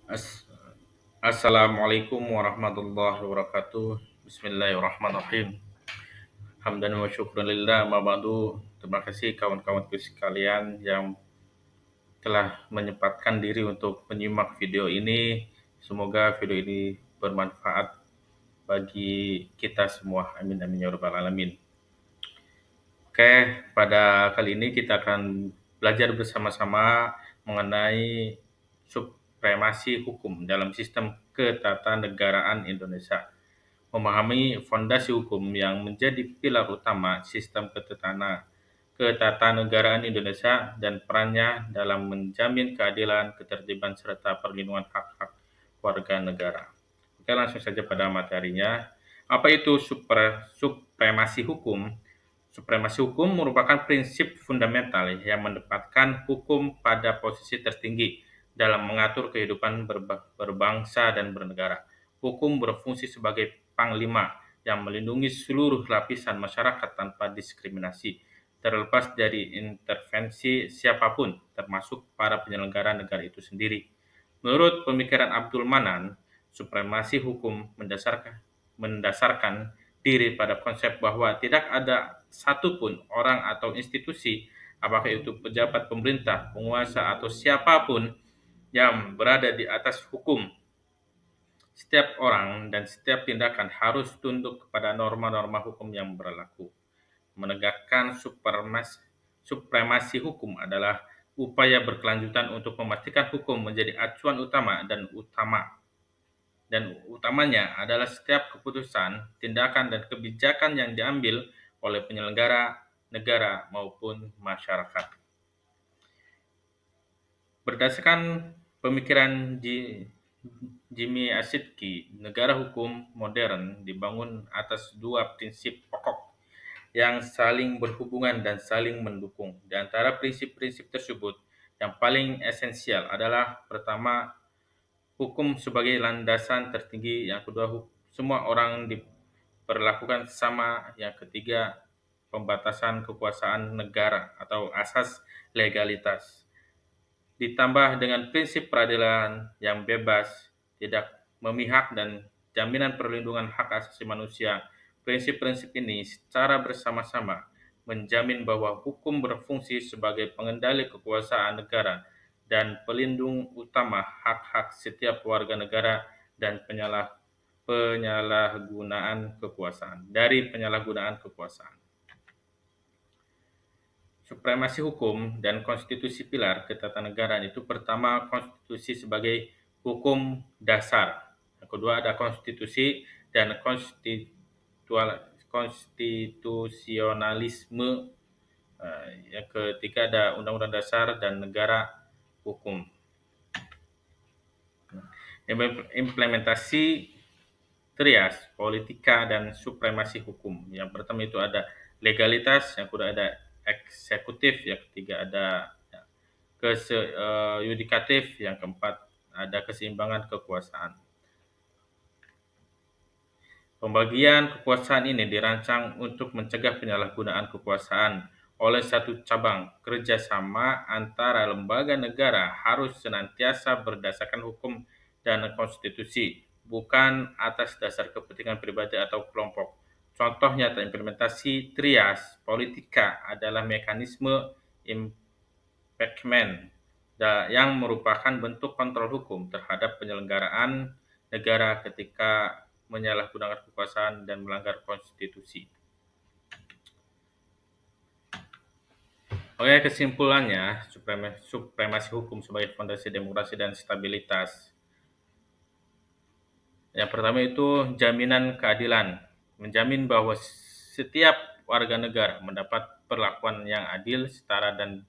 As- Assalamualaikum warahmatullahi wabarakatuh. Bismillahirrahmanirrahim. Hamdan wa syukran lillah ma ba'du. Terima kasih kawan-kawanku sekalian yang telah menyempatkan diri untuk menyimak video ini. Semoga video ini bermanfaat bagi kita semua. Amin amin ya rabbal alamin. Oke, pada kali ini kita akan belajar bersama-sama mengenai supremasi hukum dalam sistem ketatanegaraan Indonesia. Memahami fondasi hukum yang menjadi pilar utama sistem ketatanegaraan Indonesia dan perannya dalam menjamin keadilan, ketertiban, serta perlindungan hak-hak warga negara. Oke, langsung saja pada materinya. Apa itu supremasi hukum? Supremasi hukum merupakan prinsip fundamental yang menempatkan hukum pada posisi tertinggi dalam mengatur kehidupan berbangsa dan bernegara. Hukum berfungsi sebagai panglima yang melindungi seluruh lapisan masyarakat tanpa diskriminasi, terlepas dari intervensi siapapun, termasuk para penyelenggara negara itu sendiri. Menurut pemikiran Abdul Manan, supremasi hukum mendasarkan diri pada konsep bahwa tidak ada satupun orang atau institusi, apakah itu pejabat pemerintah, penguasa, atau siapapun yang berada di atas hukum. Setiap orang dan setiap tindakan harus tunduk kepada norma-norma hukum yang berlaku. Menegakkan supremasi hukum adalah upaya berkelanjutan untuk memastikan hukum menjadi acuan utamanya adalah setiap keputusan, tindakan, dan kebijakan yang diambil oleh penyelenggara negara maupun masyarakat. Berdasarkan pemikiran Jimmy Asidki, negara hukum modern dibangun atas dua prinsip pokok yang saling berhubungan dan saling mendukung. Di antara prinsip-prinsip tersebut, yang paling esensial adalah pertama, hukum sebagai landasan tertinggi, yang kedua, semua orang diperlakukan sama, yang ketiga, pembatasan kekuasaan negara atau asas legalitas. Ditambah dengan prinsip peradilan yang bebas, tidak memihak, dan jaminan perlindungan hak asasi manusia. Prinsip-prinsip ini secara bersama-sama menjamin bahwa hukum berfungsi sebagai pengendali kekuasaan negara dan pelindung utama hak-hak setiap warga negara dan penyalahgunaan kekuasaan. Supremasi hukum dan konstitusi pilar ketatanegaraan itu, pertama, konstitusi sebagai hukum dasar. Yang kedua ada konstitusi dan konstitusionalisme. Yang ketiga ada undang-undang dasar dan negara hukum. Implementasi trias, politika, dan supremasi hukum. Yang pertama itu ada legalitas, yang kedua ada eksekutif, yang ketiga ada yudikatif, yang keempat ada keseimbangan kekuasaan. Pembagian kekuasaan ini dirancang untuk mencegah penyalahgunaan kekuasaan oleh satu cabang. Kerjasama antara lembaga negara harus senantiasa berdasarkan hukum dan konstitusi, bukan atas dasar kepentingan pribadi atau kelompok. Contoh nyata implementasi trias politika adalah mekanisme impeachment yang merupakan bentuk kontrol hukum terhadap penyelenggaraan negara ketika menyalahgunakan kekuasaan dan melanggar konstitusi. Oke, kesimpulannya, supremasi hukum sebagai fondasi demokrasi dan stabilitas. Yang pertama itu jaminan keadilan, menjamin bahwa setiap warga negara mendapat perlakuan yang adil, setara, dan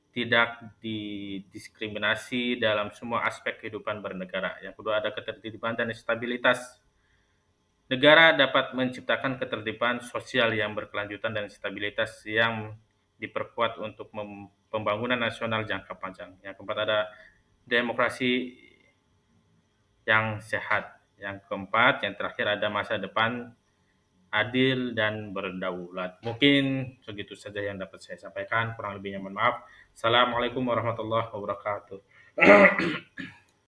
tidak didiskriminasi dalam semua aspek kehidupan bernegara. Yang kedua ada ketertiban dan stabilitas. Negara dapat menciptakan ketertiban sosial yang berkelanjutan dan stabilitas yang diperkuat untuk pembangunan nasional jangka panjang. Yang keempat ada demokrasi yang sehat. Yang keempat, yang terakhir ada masa depan adil dan berdaulat. Mungkin segitu saja yang dapat saya sampaikan, kurang lebihnya mohon maaf. Assalamualaikum warahmatullahi wabarakatuh.